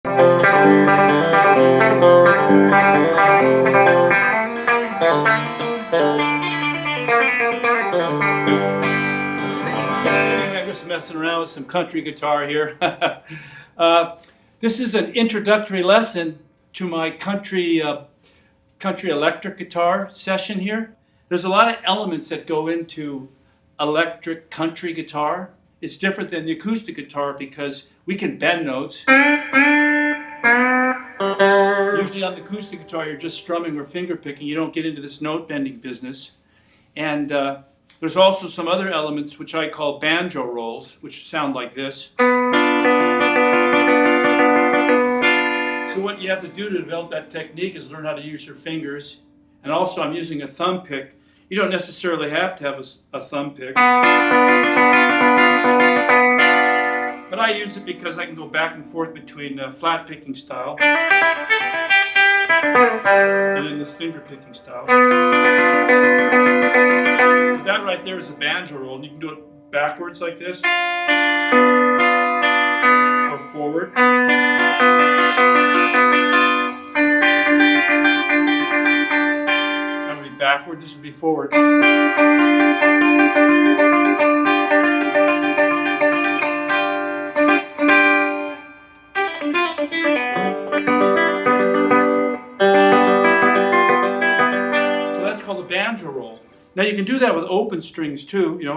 Anyway, I'm just messing around with some country guitar here. This is an introductory lesson to my country electric guitar session here. There's a lot of elements that go into electric country guitar. It's different than the acoustic guitar because we can bend notes. Usually on the acoustic guitar you're just strumming or finger picking. You don't get into this note bending business. And there's also some other elements which I call banjo rolls, which sound like this. So what you have to do to develop that technique is learn how to use your fingers. And also I'm using a thumb pick. You don't necessarily have to have a thumb pick. But I use it because I can go back and forth between flat picking style and then this finger picking style. But that right there is a banjo roll, and you can do it backwards like this or forward. That would be backward, this would be forward. Called a banjo roll. Now you can do that with open strings too, you know.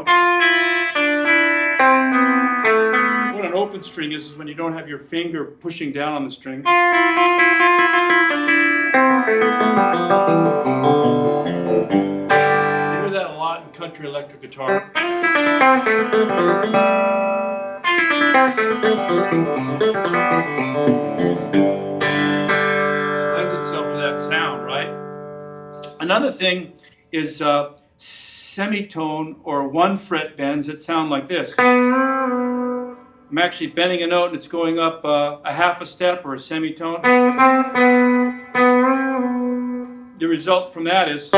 What an open string is when you don't have your finger pushing down on the string. You hear that a lot in country electric guitar. This lends itself to that sound, right? Another thing is semitone or one fret bends that sound like this. I'm actually bending a note and it's going up a half a step or a semitone. The result from that is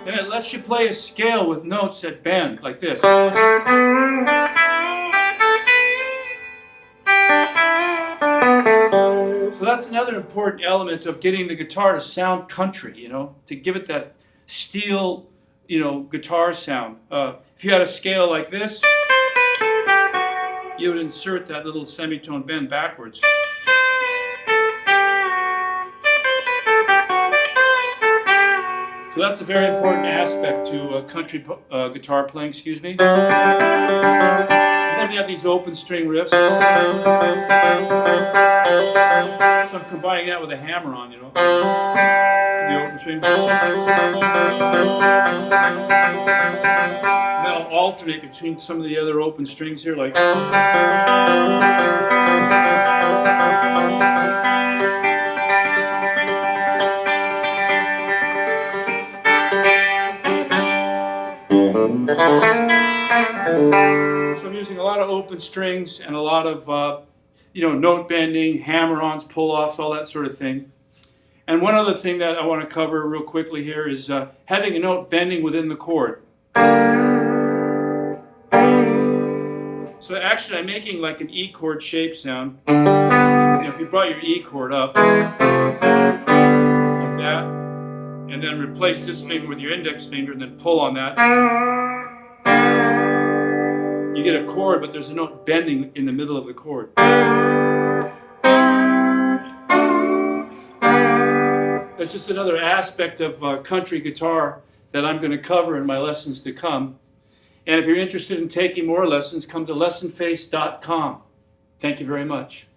and it lets you play a scale with notes that bend like this. So that's another important element of getting the guitar to sound country, you know, to give it that steel, you know, guitar sound. If you had a scale like this, you would insert that little semitone bend backwards. So that's a very important aspect to country guitar playing, excuse me. And then we have these open string riffs. So I'm combining that with a hammer on, you know. The open string. And then I'll alternate between some of the other open strings here, like. So I'm using a lot of open strings and a lot of you know, note bending, hammer-ons, pull-offs, all that sort of thing. And one other thing that I want to cover real quickly here is having a note bending within the chord. So actually I'm making like an E chord shape sound. You know, if you brought your E chord up like that, and then replace this finger with your index finger and then pull on that, you get a chord, but there's a note bending in the middle of the chord. That's just another aspect of country guitar that I'm going to cover in my lessons to come. And if you're interested in taking more lessons, come to lessonface.com. Thank you very much.